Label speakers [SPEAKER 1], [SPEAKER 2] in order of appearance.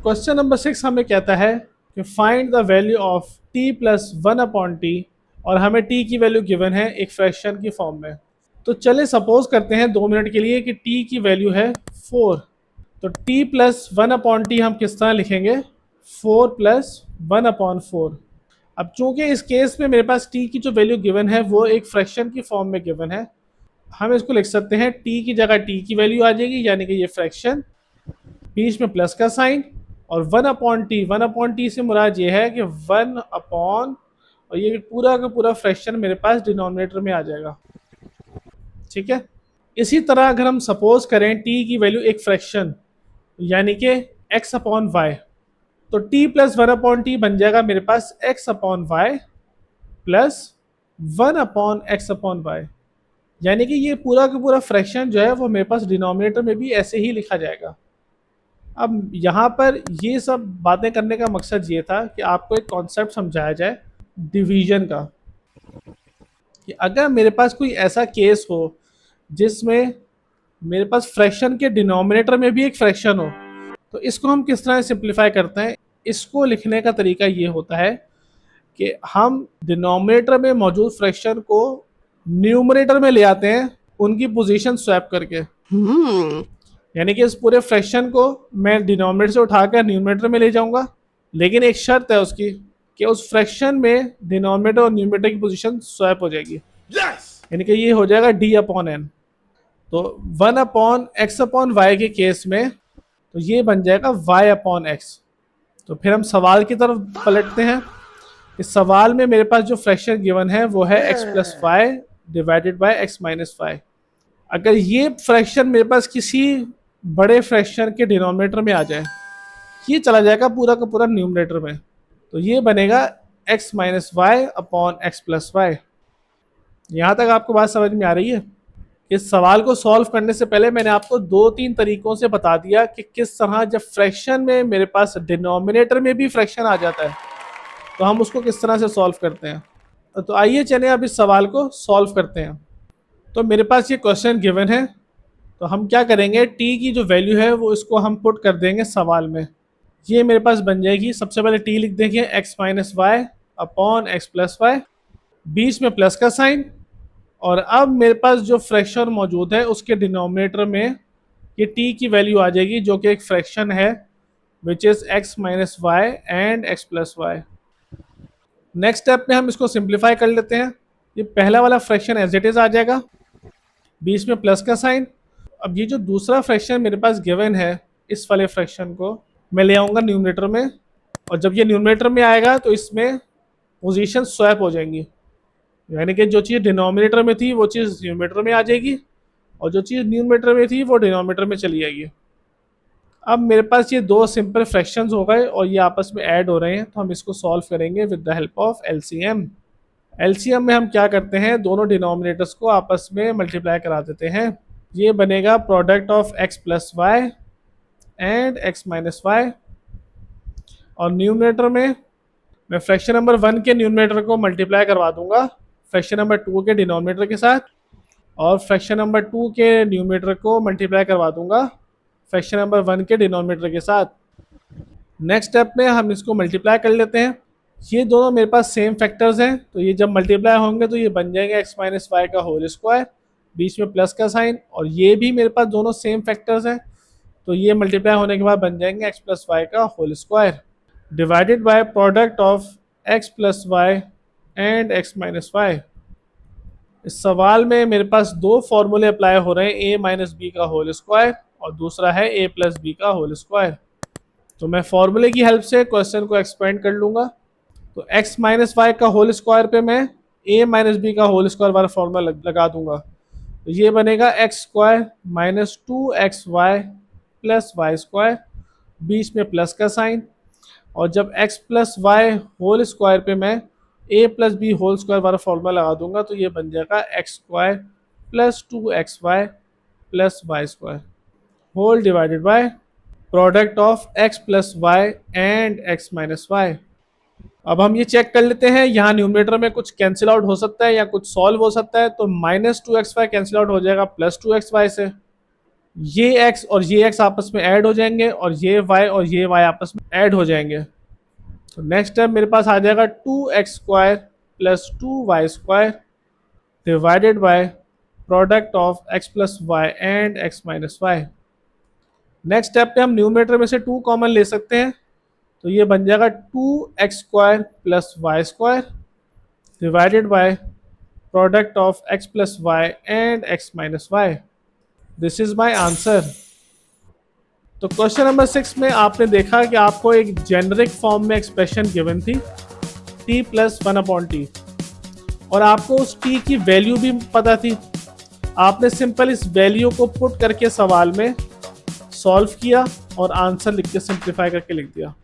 [SPEAKER 1] Question number 6 हमें कहता है कि find the value of t plus 1/t और हमें t की वैल्यू गिवन है एक फ्रैक्शन की फॉर्म में। तो चले सपोज करते हैं 2 मिनट के लिए कि t की वैल्यू है 4। तो t प्लस 1/t हम किस तरह लिखेंगे, 4 प्लस 1/4। अब चूंकि इस केस में मेरे पास t की जो वैल्यू गिवन है वो एक फ्रैक्शन की फॉर्म में गिवन है, हम इसको लिख सकते हैं t की जगह t की वैल्यू आ जाएगी, यानी कि ये फ्रैक्शन, बीच में प्लस का साइन, और 1/t से मुराद ये है कि 1/, और ये पूरा का पूरा फ्रैक्शन मेरे पास डिनोमिनेटर में आ जाएगा। ठीक है। इसी तरह अगर हम सपोज करें t की वैल्यू एक फ्रैक्शन यानी कि x/y, तो t प्लस 1/t बन जाएगा मेरे पास x/y प्लस 1/x/y, यानी कि ये पूरा का पूरा फ्रैक्शन जो है वो मेरे पास डिनोमिनेटर में भी ऐसे ही लिखा जाएगा। अब यहाँ पर ये सब बातें करने का मकसद ये था कि आपको एक कॉन्सेप्ट समझाया जाए डिवीजन का, कि अगर मेरे पास कोई ऐसा केस हो जिसमें मेरे पास फ्रैक्शन के डिनोमिनेटर में भी एक फ्रैक्शन हो, तो इसको हम किस तरह सिंप्लीफाई करते हैं। इसको लिखने का तरीका ये होता है कि हम डिनोमिनेटर में मौजूद फ्रैक्शन को न्यूमरेटर में ले आते हैं उनकी पोजीशन स्वैप करके। यानी कि इस पूरे फ्रैक्शन को मैं डिनोमिनेटर से उठाकर न्यूमरेटर में ले जाऊंगा, लेकिन एक शर्त है उसकी कि उस फ्रैक्शन में डिनोमिनेटर और न्यूमरेटर की पोजीशन स्वैप हो जाएगी। यानी कि ये हो जाएगा d/n। तो 1/x/y के केस में तो ये बन जाएगा y/x। तो फिर हम सवाल की तरफ पलटते हैं। इस सवाल में मेरे पास जो फ्रैक्शन गिवन है वो है x plus y divided by x minus y. अगर ये फ्रैक्शन मेरे पास किसी बड़े फ्रैक्शन के डिनोमिनेटर में आ जाए, ये चला जाएगा पूरा का पूरा न्यूमरेटर में, तो ये बनेगा x minus y upon x plus y. यहाँ तक आपको बात समझ में आ रही है। इस सवाल को सॉल्व करने से पहले मैंने आपको 2-3 तरीकों से बता दिया कि किस तरह जब फ्रैक्शन में मेरे पास डिनोमिनेटर में भी फ्रैक्शन आ जाता है तो हम उसको किस तरह से सॉल्व करते हैं। तो आइए चलिए अब इस सवाल को सॉल्व करते हैं। तो मेरे पास ये क्वेश्चन गिवन है, तो हम क्या करेंगे, t की जो वैल्यू है वो इसको हम पुट कर देंगे सवाल में। ये मेरे पास बन जाएगी, सबसे पहले t लिख देंगे x minus y upon x plus y, बीच में प्लस का साइन, और अब मेरे पास जो फ्रैक्शन मौजूद है उसके डिनोमिनेटर में ये t की वैल्यू आ जाएगी जो कि एक फ्रैक्शन है which is x minus y and x plus y. Next step में हम इसको सिंप्लीफाई कर लेते हैं। ये पहला वाला फ्रैक्शन एज इट इज़ आ जाएगा, बीच में प्लस का साइन। अब ये जो दूसरा फ्रैक्शन मेरे पास गिवन है, इस वाले फ्रैक्शन को मैं ले आऊँगा न्यूमरेटर में, और जब ये न्यूमरेटर में आएगा तो इसमें पोजीशन स्वैप हो जाएंगी, यानी कि जो चीज़ डिनोमिनेटर में थी वो चीज़ न्यूमरेटर में आ जाएगी और जो चीज़ न्यूमरेटर में थी वो डिनोमिनेटर में चली जाएगी। अब मेरे पास ये दो सिंपल फ्रैक्शंस हो गए और ये आपस में ऐड हो रहे हैं, तो हम इसको सॉल्व करेंगे with the help of LCM. LCM में हम क्या करते हैं, दोनों डिनोमिनेटर्स को आपस में मल्टीप्लाई करा देते हैं। ये बनेगा product of x plus y and x minus y, और न्यूमरेटर में मैं फ्रैक्शन नंबर 1 के न्यूमरेटर को मल्टीप्लाई करवा दूंगा फ्रैक्शन नंबर 2 के डिनोमिनेटर के साथ, और फ्रैक्शन नंबर 2 के न्यूमरेटर को मल्टीप्लाई करवा दूंगा फ्रैक्शन नंबर 1 के डिनोमिनेटर के साथ। नेक्स्ट स्टेप में हम इसको मल्टीप्लाई कर लेते हैं। ये दोनों मेरे पास सेम फैक्टर्स हैं, तो ये जब मल्टीप्लाई होंगे तो ये बन जाएंगे x माइनस वाई का होल स्क्वायर, बीच में प्लस का साइन, और ये भी मेरे पास दोनों सेम फैक्टर्स हैं, तो ये मल्टीप्लाई होने के बाद बन जाएंगे x प्लस वाई का whole square divided by product of x plus y and x minus y. इस सवाल में मेरे पास दो फॉर्मूले अप्लाई हो रहे हैं, a माइनस बी का होल स्क्वायर और दूसरा है a प्लस बी का होल स्क्वायर। तो मैं फॉर्मूले की हेल्प से क्वेश्चन को एक्सपेंड कर लूँगा। तो x माइनस वाई का होल स्क्वायर पे मैं a माइनस बी का होल स्क्वायर वाला फॉर्मूला लगा दूंगा, तो ये बनेगा x square minus 2xy plus y square, बीच में प्लस का साइन, और जब x plus y whole square पे मैं a plus b whole square वाला फॉर्मूला लगा दूंगा, तो ये बन जाएगा x square plus 2xy plus y square whole divided by product of x plus y and x minus y. अब हम ये चेक कर लेते हैं, यहाँ न्यूमरेटर में कुछ कैंसिल आउट हो सकता है या कुछ सॉल्व हो सकता है। तो -2xy कैंसिल आउट हो जाएगा +2xy से, ये x और ये x आपस में ऐड हो जाएंगे और ये y और ये y आपस में ऐड हो जाएंगे। तो नेक्स्ट स्टेप मेरे पास आ जाएगा 2x² plus 2y² divided by product of x plus y and x minus y. Next step पे हम न्यूमरेटर में से 2 कॉमन ले सकते हैं, तो ये बन जाएगा 2x² plus y² divided by product of x plus y and x minus y. This is my answer. तो क्वेश्चन नंबर 6 में आपने देखा कि आपको एक जेनरिक फॉर्म में एक्सप्रेशन गिवन थी t प्लस 1/t और आपको उस t की वैल्यू भी पता थी। आपने सिंपल इस वैल्यू को पुट करके सवाल में सॉल्व किया और आंसर लिख के सिंप्लीफाई करके लिख दिया।